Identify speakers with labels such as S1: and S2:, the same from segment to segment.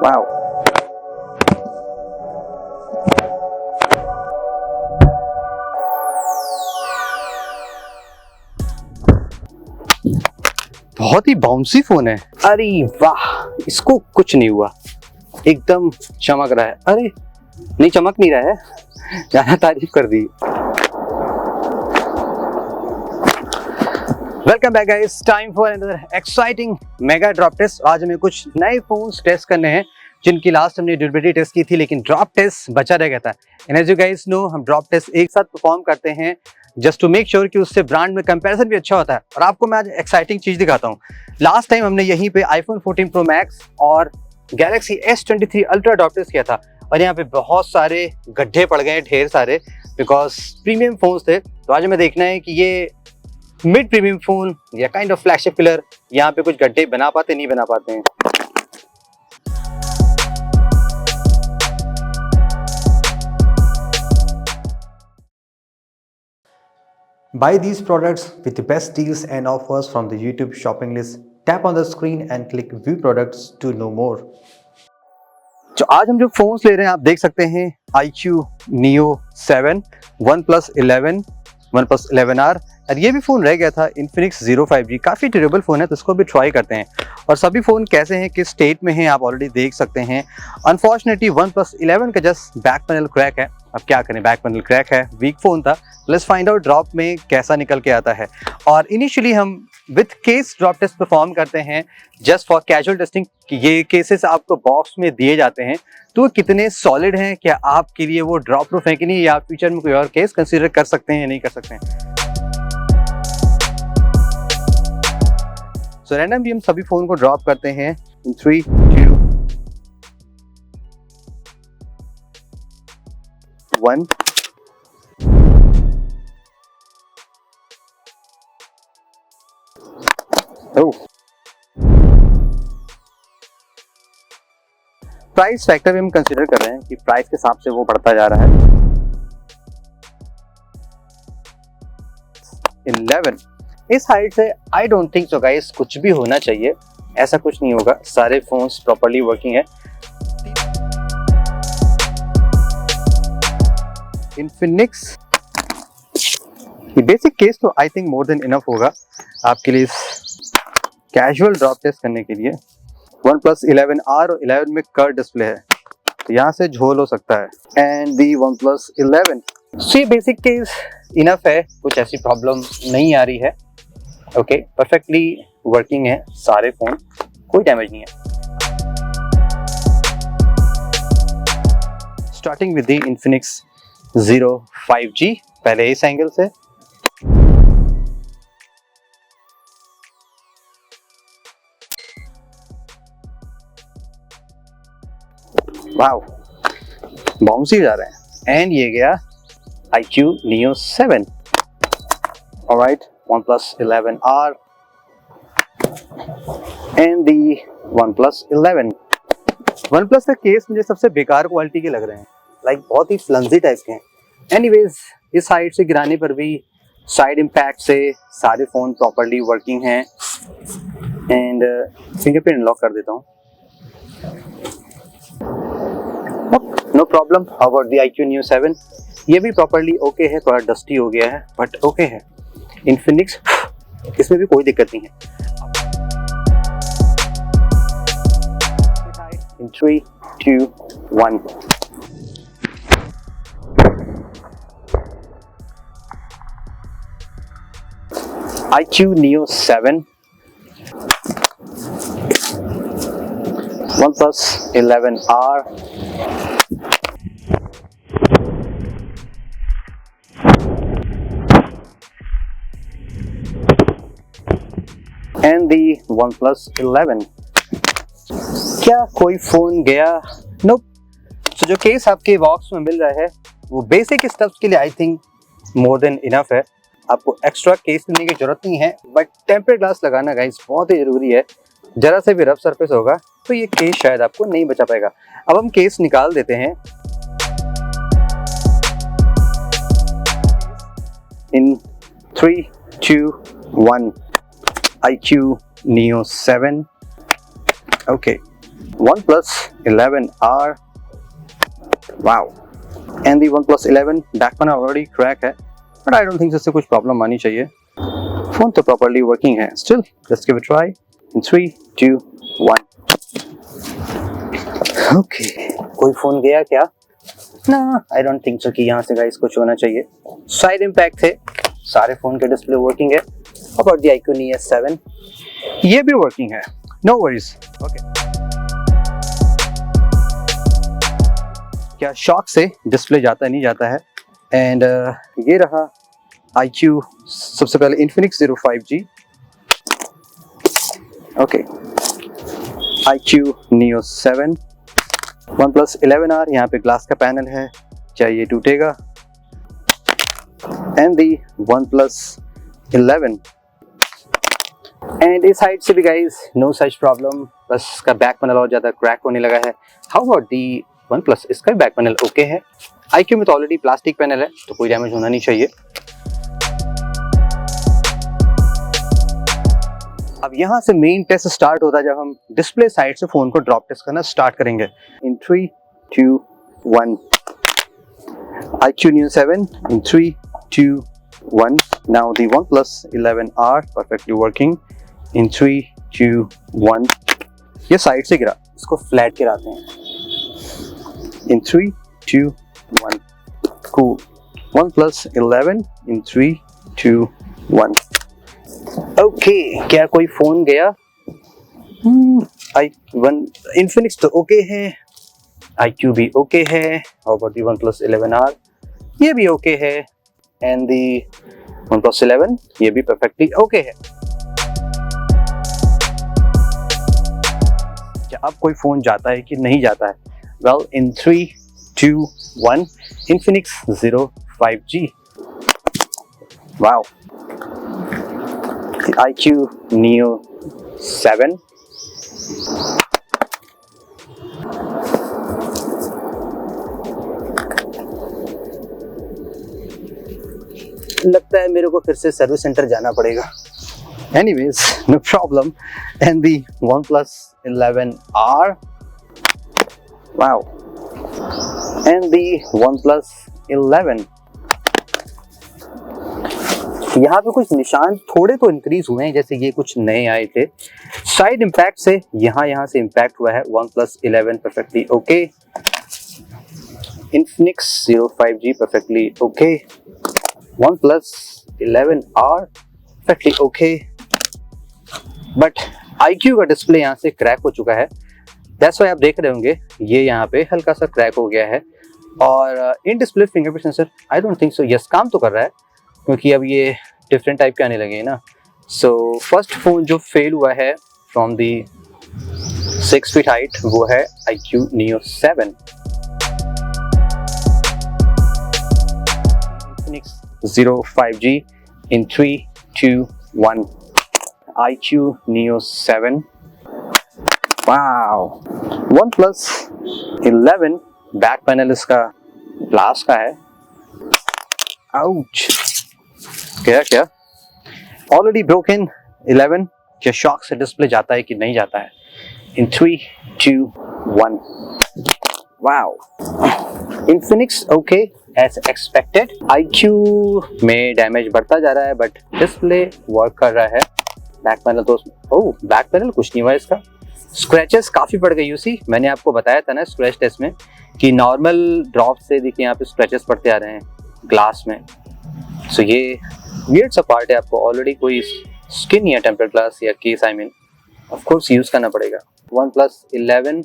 S1: Wow. बहुत ही bouncy phone है। अरे वाह, इसको कुछ नहीं हुआ, एकदम चमक रहा है। अरे नहीं, चमक नहीं रहा है, ज्यादा तारीफ कर दी। Welcome back guys, time for another exciting mega drop test. आज हमें कुछ नए फोन्स टेस्ट करने हैं जिनकी लास्ट हमने ड्यूरेबिलिटी टेस्ट की थी, लेकिन ड्रॉप टेस्ट बचा रह गया था। And as you guys know, हम ड्रॉप टेस्ट एक साथ परफॉर्म करते हैं जस्ट टू मेक श्योर कि उससे ब्रांड में कंपैरिजन भी अच्छा होता है। और आपको मैं आज एक्साइटिंग चीज दिखाता हूँ। लास्ट टाइम हमने यहीं पे आईफोन 14 प्रो मैक्स और Galaxy S23 Ultra drop test किया था, और यहाँ पे बहुत सारे गड्ढे पड़ गए, ढेर सारे, बिकॉज प्रीमियम फोन्स थे। तो आज हमें देखना है कि ये मिड प्रीमियम फोन या काइंड ऑफ फ्लैगशिप किलर यहाँ पे कुछ गड्ढे बना पाते नहीं बना पाते हैं।
S2: Buy these products with the best deals and offers from the YouTube shopping list. Tap on the screen and click View Products to know more.
S1: तो आज हम जो फोन्स ले रहे हैं आप देख सकते हैं, iQOO Neo 7, OnePlus 11, OnePlus 11R, और ये भी फोन रह गया था Infinix Zero 5G। काफ़ी ड्यूरेबल फ़ोन है, तो इसको भी ट्राई करते हैं। और सभी फ़ोन कैसे हैं, किस स्टेट में हैं, आप ऑलरेडी देख सकते हैं। अनफॉर्चुनेटली OnePlus 11 का जस्ट बैक पैनल क्रैक है। अब क्या करें, बैक पैनल क्रैक है, वीक फ़ोन था। लेट्स फाइंड आउट ड्रॉप में कैसा निकल के आता है। और इनिशियली हम with case drop test perform करते हैं जस्ट फॉर कैजुअल टेस्टिंग कि ये केसेस आपको बॉक्स में दिए जाते हैं तो कितने सॉलिड हैं, क्या आपके लिए वो ड्रॉप प्रूफ है कि नहीं, या फ्यूचर में कोई और केस कंसीडर कर सकते हैं या नहीं कर सकते हैं। सो रैंडमली हम सभी फोन को ड्रॉप करते हैं इन 3, 2, 1। प्राइस फैक्टर भी हम कंसीडर कर रहे हैं कि प्राइस के हिसाब से वो बढ़ता जा रहा है। 11 इस हाइट से I don't think so guys कुछ भी होना चाहिए, ऐसा कुछ नहीं होगा, सारे फोन्स प्रॉपर्ली वर्किंग है। इन्फिनिक्स बेसिक केस तो I think more than enough होगा आपके लिए इस कैजुअल ड्रॉप टेस्ट करने के लिए। OnePlus 11R और 11 में कर्व डिस्प्ले है, तो यहाँ से झोल हो सकता है। एंड दी OnePlus 11, सो ये बेसिक केस इनफ है, कुछ ऐसी प्रॉब्लम नहीं आ रही है। ओके, परफेक्टली वर्किंग है सारे फोन, कोई डैमेज नहीं है। Starting with the Infinix Zero 5G, पहले इस एंगल से। वाओ, बाउंसी जा रहे हैं। एंड ये गया iQOO Neo 7। Alright, OnePlus 11R and the OnePlus 11। OnePlus का केस मुझे सबसे बेकार क्वालिटी के लग रहे हैं, लाइक बहुत ही फ्लंजी टाइप के हैं। एनीवेज, इस साइड से गिराने पर भी साइड इम्पैक्ट से सारे फ़ोन प्रॉपर्ली वर्किंग हैं। एंड फिंगरप्रिंट अनलॉक कर देता हूँ, no problem. How about the iQOO Neo 7, ये भी प्रॉपर्ली ओके है, थोड़ा डस्टी हो गया है बट ओके है। Infinix, इसमें भी कोई दिक्कत नहीं है। In 3, 2, 1। iQOO Neo 7, OnePlus 11R, and the OnePlus 11। क्या कोई फोन गया? नोप। तो जो केस आपके बॉक्स में मिल रहा है वो बेसिक स्टफ्स के लिए I think more than enough है। आपको एक्स्ट्रा केस लेने की जरूरत नहीं है, बट टेम्पर्ड ग्लास लगाना गाइस बहुत ही जरूरी है। जरा से भी रफ सरफेस होगा तो ये केस शायद आपको नहीं बचा पाएगा। अब हम केस निकाल देते हैं। इन 3, 2, 1। iQOO Neo 7। Okay, OnePlus 11R. Wow. And the OnePlus 11 back panel already crack है, बट आई डोंट थिंक इससे कुछ प्रॉब्लम आनी चाहिए. फोन तो प्रॉपर्ली वर्किंग है. Still let's give it try in 3, 2, 1. Okay, कोई फोन गया क्या? ना, आई डोंट थिंक सो कि यहाँ से गाइस कुछ होना चाहिए. साइड इम्पैक्ट थे, सारे फोन के डिस्प्ले वर्किंग है. अबाउट द iQOO Neo 7, ये भी वर्किंग है. No worries. ओके, क्या शॉक से डिस्प्ले जाता नहीं जाता है. एंड ये रहा iQOO, सबसे पहले Infinix Zero 5G. Okay, iQOO Neo 7, OnePlus 11R. यहाँ पे ग्लास का पैनल है, क्या ये टूटेगा? And the OnePlus 11. एंड इस साइड से भी गाइस नो सच प्रॉब्लम, बस इसका बैक पैनल और ज़्यादा क्रैक होने लगा है. How about the OnePlus? इसका भी बैक पैनल ओके है. iQOO में तो ऑलरेडी प्लास्टिक पैनल है, तो कोई डैमेज होना नहीं चाहिए. अब यहाँ से मेन टेस्ट स्टार्ट होता है जब हम डिस्प्ले साइड से फोन को ड्रॉप टेस्ट करना स्टार्ट करेंगे. इन 3, 2, 1. iQOO Neo 7 in 3, 2, 1. Now the OnePlus 11R perfectly working in 3, 2, 1. ये साइड से गिरा, इसको फ्लैट गिराते हैं. In 3, 2, 1. Cool. OnePlus 11 in 3, 2, 1. Okay, क्या कोई फोन गया? Infinix तो ओके है, iQOO भी ओके है. How about the OnePlus 11R? ये भी ओके है. एंड the OnePlus 11, ये भी परफेक्टली ओके है. क्या अब कोई फोन जाता है कि नहीं जाता है? Well, in 3, 2, 1. Infinix Zero 5G. Wow. The iQOO Neo 7. लगता है मेरे को फिर से सर्विस सेंटर जाना पड़ेगा. Anyways, no problem. And the OnePlus 11R. Wow. And the OnePlus 11. यहाँ पे कुछ निशान थोड़े तो इंक्रीज हुए हैं, जैसे ये कुछ नए आए थे. साइड इम्पैक्ट से यहाँ से इम्पैक्ट हुआ है. OnePlus 11 perfectly okay. Infinix Zero 5G perfectly okay. OnePlus 11R perfectly okay. But iQOO का डिस्प्ले यहाँ से क्रैक हो चुका है. दैट्स व्हाई आप देख रहे होंगे ये यहाँ पे हल्का सा क्रैक हो गया है. और in display fingerprint sensor I don't think so yes काम तो कर रहा है, क्योंकि अब ये डिफरेंट टाइप के आने लगे हैं ना. सो फर्स्ट फोन जो फेल हुआ है फ्रॉम दी 6 फीट हाइट वो है iQOO Neo 7. Infinix Zero 5G in 3, 2, 1. iQOO Neo 7. Wow. OnePlus 11 back panel इसका ग्लास का है. आउच, क्या ऑलरेडी ब्रोकन 11. क्या शॉक से डिस्प्ले जाता है कि नहीं जाता है? In 3, 2, 1. Wow. Infinix okay as expected. iQOO में डैमेज बढ़ता जा रहा है, बट डिस्प्ले वर्क कर रहा है. बैक पैनल तो बैक पैनल कुछ नहीं हुआ इसका. स्क्रैचेस काफी पड़ गई. यूसी मैंने आपको बताया था ना स्क्रैच टेस्ट में कि नॉर्मल ड्रॉप से देखिए यहाँ पे स्क्रैचेस पड़ते आ रहे हैं ग्लास में. सो ये वियर्ड सा पार्ट है. आपको ऑलरेडी कोई स्किन या टेम्पर्ड ग्लास या case I mean of course use करना पड़ेगा. OnePlus 11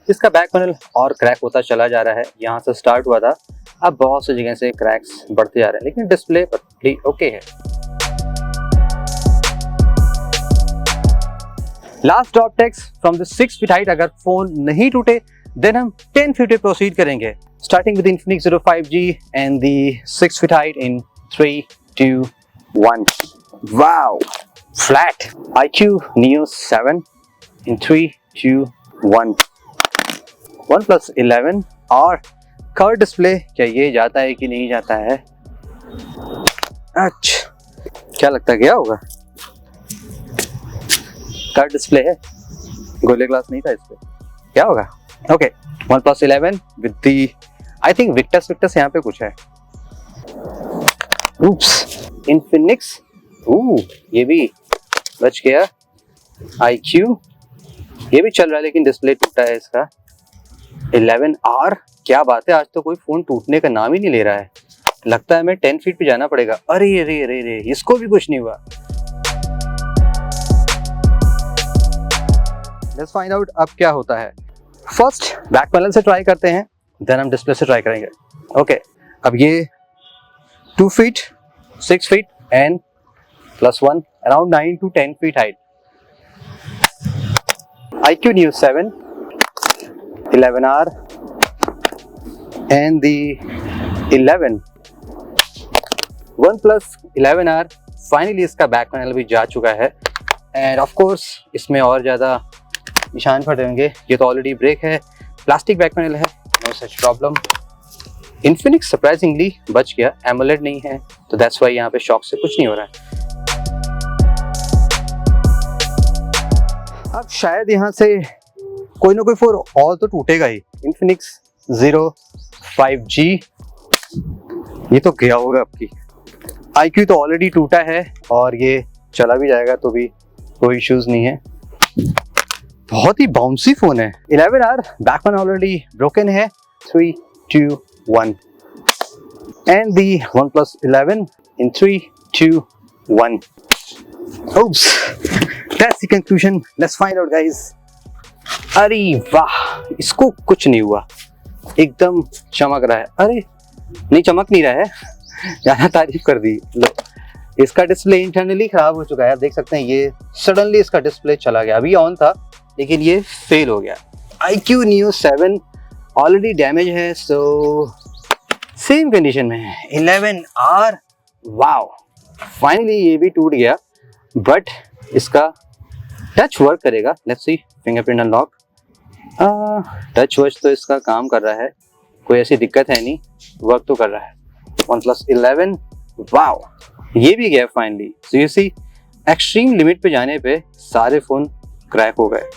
S1: इसका बैक पैनल और क्रैक होता चला जा रहा है. यहाँ से स्टार्ट हुआ था, अब बहुत सी जगह से क्रैक्स बढ़ते जा रहे हैं, लेकिन डिस्प्ले परफेक्टली ओके है. Last drop test from the 6 feet height. अगर फोन नहीं टूटे देन हम 10 फीट पे प्रोसीड करेंगे. Starting with Infinix Zero 5G and the 6 feet height in 3, 2, 1. Wow. Flat. iQOO Neo 7 in 3, 2, 1. OnePlus 11 और कर्व डिस्प्ले, क्या ये जाता है कि नहीं जाता है? अच्छा, क्या लगता है गया होगा? कर्व डिस्प्ले है, गोले ग्लास नहीं था इस पे. क्या होगा? Okay, OnePlus 11 with the I think Victus यहाँ पे कुछ है। Oops, Infinix, ये भी बच गया। IQ, ये भी चल रहा है लेकिन डिस्प्ले टूटा है इसका। 11R, क्या बात है, आज तो कोई फोन टूटने का नाम ही नहीं ले रहा है। लगता है हमें 10 फीट पे जाना पड़ेगा। अरे अरे अरे अरे, इसको भी कुछ नहीं हुआ। लेट्स फाइंड आउट अब क्या होता है। फर्स्ट बैक पैनल से ट्राई करते हैं, देन हम डिस्प्ले से ट्राई करेंगे। ओके, अब ये 2 feet, 6 feet and +1 around 9 to 10 feet height। IQ Neo 7, 11R and the 11 OnePlus 11R, finally इसका बैक पैनल भी जा चुका है एंड ऑफ कोर्स इसमें और ज़्यादा निशान पड़ देंगे। ये तो ऑलरेडी ब्रेक है, प्लास्टिक बैक पैनल है, no such problem. Infinix surprisingly बच गया, एमोलेड नहीं है तो दैट्स वाई यहाँ पे शॉक से कुछ नहीं हो रहा है। अब शायद यहाँ से कोई ना कोई फोन और तो टूटेगा ही। Infinix Zero 5G, ये तो गया होगा आपकी। IQ तो ऑलरेडी टूटा है और ये चला भी जाएगा तो भी कोई इश्यूज नहीं है। बहुत ही बाउंसी फोन है। 11R back panel already broken है। 3, 2, 1 and the OnePlus 11 in 3, 2, 1। Oops, that's the conclusion. Let's find out guys। अरे वाह, इसको कुछ नहीं हुआ, एकदम चमक रहा है। अरे नहीं, चमक नहीं रहा है, ज्यादा तारीफ कर दी। लो, इसका डिस्प्ले इंटरनली खराब हो चुका है। आप देख सकते हैं ये सडनली इसका डिस्प्ले चला गया। अभी ऑन था लेकिन ये फेल हो गया। IQ Neo 7 ऑलरेडी डैमेज है, सो सेम कंडीशन में है। 11R, वाओ, फाइनली ये भी टूट गया बट इसका टच वर्क करेगा। Let's see, fingerprint unlock, touch watch तो इसका काम कर रहा है, कोई ऐसी दिक्कत है नहीं, वर्क तो कर रहा है। OnePlus 11, वाओ, ये भी गया finally. So you see, extreme limit पे जाने पे सारे फोन क्रैक हो गए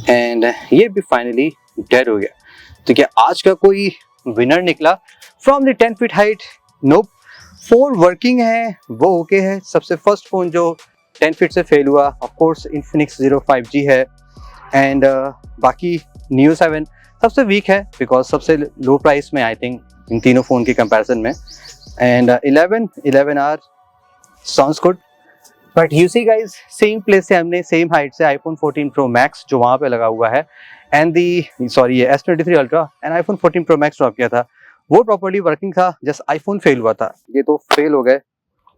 S1: एंड ये भी फाइनली डेड हो गया। तो क्या आज का कोई विनर निकला from the 10 feet height? Nope, phone working है, वो ओके है। सबसे फर्स्ट फोन जो 10 फीट से फेल हुआ of course Infinix Zero 5G है एंड बाकी Neo 7 सबसे वीक है बिकॉज सबसे लो प्राइस में आई थिंक इन तीनों फोन के कंपैरिजन में। And 11R sounds good, but you see guys, same place से हमने सेम हाइट से iPhone 14 Pro Max जो वहाँ पे लगा हुआ है एंड ये S23 Ultra and iPhone 14 Pro Max drop किया था, वो प्रॉपर्ली वर्किंग था, जस्ट iPhone फेल हुआ था। ये तो फेल हो गए